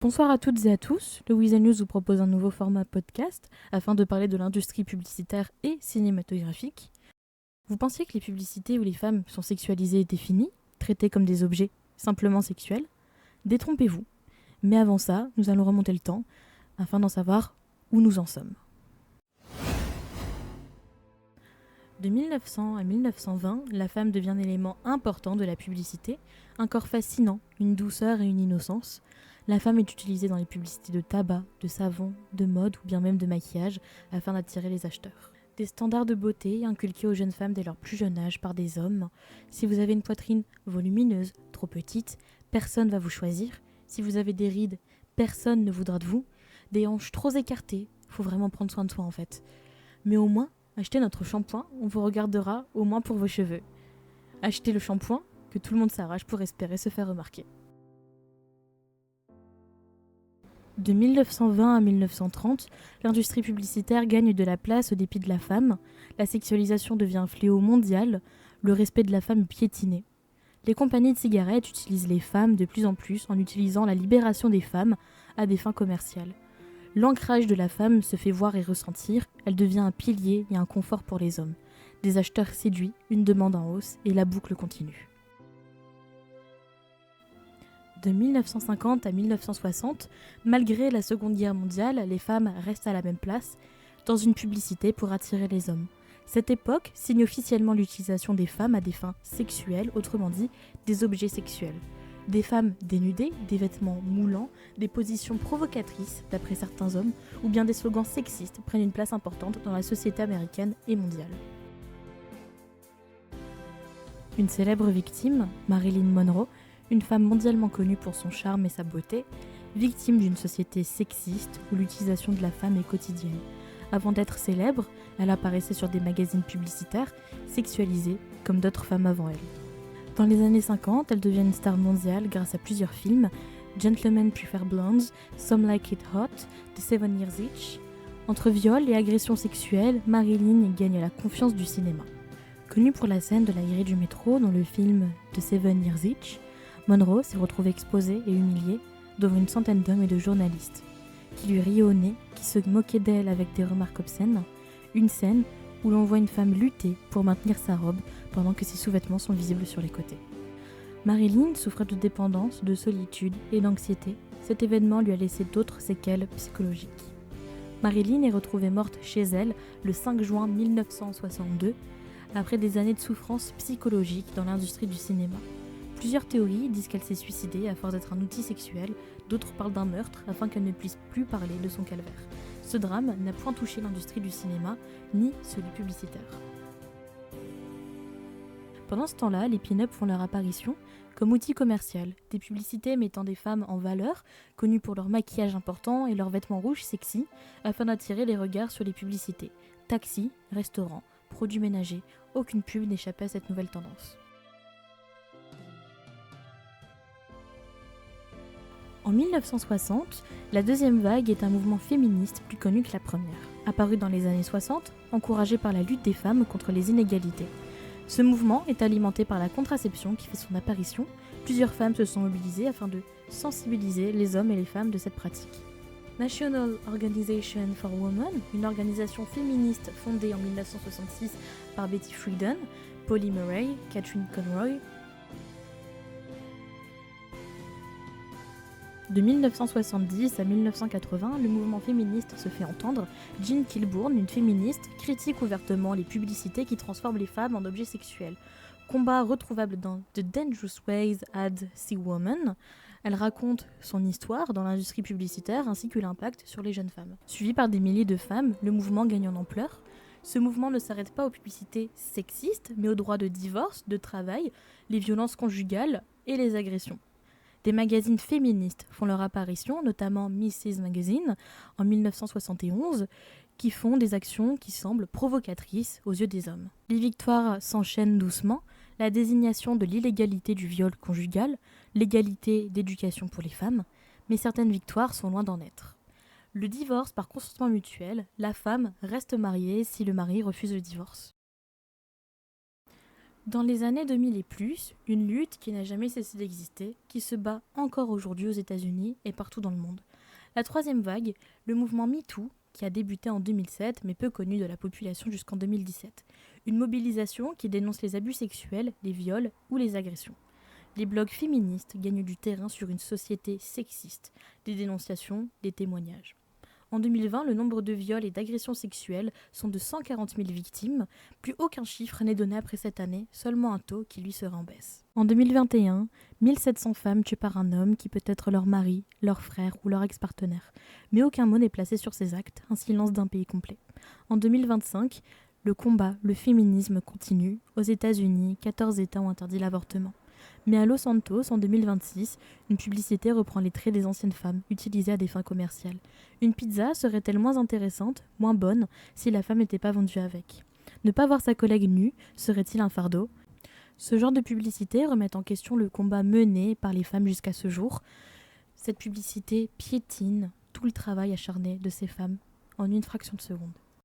Bonsoir à toutes et à tous. Louisa News vous propose un nouveau format podcast afin de parler de l'industrie publicitaire et cinématographique. Vous pensiez que les publicités où les femmes sont sexualisées et définies, traitées comme des objets simplement sexuels? Détrompez-vous. Mais avant ça, nous allons remonter le temps afin d'en savoir où nous en sommes. De 1900 à 1920, la femme devient un élément important de la publicité, un corps fascinant, une douceur et une innocence. La femme est utilisée dans les publicités de tabac, de savon, de mode ou bien même de maquillage afin d'attirer les acheteurs. Des standards de beauté inculqués aux jeunes femmes dès leur plus jeune âge par des hommes. Si vous avez une poitrine volumineuse, trop petite, personne ne va vous choisir. Si vous avez des rides, personne ne voudra de vous. Des hanches trop écartées, faut vraiment prendre soin de soi en fait. Mais au moins, achetez notre shampoing, on vous regardera au moins pour vos cheveux. Achetez le shampoing que tout le monde s'arrache pour espérer se faire remarquer. De 1920 à 1930, l'industrie publicitaire gagne de la place au dépit de la femme, la sexualisation devient un fléau mondial, le respect de la femme est piétiné. Les compagnies de cigarettes utilisent les femmes de plus en plus en utilisant la libération des femmes à des fins commerciales. L'ancrage de la femme se fait voir et ressentir, elle devient un pilier et un confort pour les hommes. Des acheteurs séduits, une demande en hausse et la boucle continue. De 1950 à 1960, malgré la Seconde Guerre mondiale, les femmes restent à la même place, dans une publicité pour attirer les hommes. Cette époque signe officiellement l'utilisation des femmes à des fins sexuelles, autrement dit, des objets sexuels. Des femmes dénudées, des vêtements moulants, des positions provocatrices, d'après certains hommes, ou bien des slogans sexistes prennent une place importante dans la société américaine et mondiale. Une célèbre victime, Marilyn Monroe, une femme mondialement connue pour son charme et sa beauté, victime d'une société sexiste où l'utilisation de la femme est quotidienne. Avant d'être célèbre, elle apparaissait sur des magazines publicitaires, sexualisée comme d'autres femmes avant elle. Dans les années 50, elle devient une star mondiale grâce à plusieurs films, Gentlemen Prefer Blondes, Some Like It Hot, The 7 Years Itch. Entre viol et agression sexuelle, Marilyn gagne la confiance du cinéma. Connue pour la scène de la grille du métro dans le film The 7 Years Itch, Monroe s'est retrouvée exposée et humiliée devant une centaine d'hommes et de journalistes, qui lui riaient au nez, qui se moquaient d'elle avec des remarques obscènes. Une scène où l'on voit une femme lutter pour maintenir sa robe pendant que ses sous-vêtements sont visibles sur les côtés. Marilyn souffrait de dépendance, de solitude et d'anxiété. Cet événement lui a laissé d'autres séquelles psychologiques. Marilyn est retrouvée morte chez elle le 5 juin 1962, après des années de souffrance psychologique dans l'industrie du cinéma. Plusieurs théories disent qu'elle s'est suicidée à force d'être un outil sexuel, d'autres parlent d'un meurtre afin qu'elle ne puisse plus parler de son calvaire. Ce drame n'a point touché l'industrie du cinéma, ni celui publicitaire. Pendant ce temps-là, les pin-up font leur apparition comme outil commercial, des publicités mettant des femmes en valeur, connues pour leur maquillage important et leurs vêtements rouges sexy, afin d'attirer les regards sur les publicités. Taxis, restaurants, produits ménagers, aucune pub n'échappait à cette nouvelle tendance. En 1960, la deuxième vague est un mouvement féministe plus connu que la première. Apparu dans les années 60, encouragé par la lutte des femmes contre les inégalités. Ce mouvement est alimenté par la contraception qui fait son apparition. Plusieurs femmes se sont mobilisées afin de sensibiliser les hommes et les femmes de cette pratique. National Organization for Women, une organisation féministe fondée en 1966 par Betty Friedan, Polly Murray, Catherine Conroy. De 1970 à 1980, le mouvement féministe se fait entendre. Jean Kilbourne, une féministe, critique ouvertement les publicités qui transforment les femmes en objets sexuels. Combat retrouvable dans The Dangerous Ways I'd See Women. Elle raconte son histoire dans l'industrie publicitaire ainsi que l'impact sur les jeunes femmes. Suivi par des milliers de femmes, le mouvement gagne en ampleur. Ce mouvement ne s'arrête pas aux publicités sexistes, mais aux droits de divorce, de travail, les violences conjugales et les agressions. Des magazines féministes font leur apparition, notamment Mrs. Magazine en 1971, qui font des actions qui semblent provocatrices aux yeux des hommes. Les victoires s'enchaînent doucement, la désignation de l'illégalité du viol conjugal, l'égalité d'éducation pour les femmes, mais certaines victoires sont loin d'en être. Le divorce par consentement mutuel, la femme reste mariée si le mari refuse le divorce. Dans les années 2000 et plus, une lutte qui n'a jamais cessé d'exister, qui se bat encore aujourd'hui aux États-Unis et partout dans le monde. La troisième vague, le mouvement MeToo, qui a débuté en 2007 mais peu connu de la population jusqu'en 2017. Une mobilisation qui dénonce les abus sexuels, les viols ou les agressions. Les blogs féministes gagnent du terrain sur une société sexiste, des dénonciations, des témoignages. En 2020, le nombre de viols et d'agressions sexuelles sont de 140 000 victimes. Plus aucun chiffre n'est donné après cette année, seulement un taux qui lui sera en baisse. En 2021, 1700 femmes tuées par un homme qui peut être leur mari, leur frère ou leur ex-partenaire. Mais aucun mot n'est placé sur ces actes, un silence d'un pays complet. En 2025, le combat, le féminisme continue. Aux États-Unis, 14 États ont interdit l'avortement. Mais à Los Santos, en 2026, une publicité reprend les traits des anciennes femmes, utilisées à des fins commerciales. Une pizza serait-elle moins intéressante, moins bonne, si la femme n'était pas vendue avec ? Ne pas voir sa collègue nue serait-il un fardeau ? Ce genre de publicité remet en question le combat mené par les femmes jusqu'à ce jour. Cette publicité piétine tout le travail acharné de ces femmes en une fraction de seconde.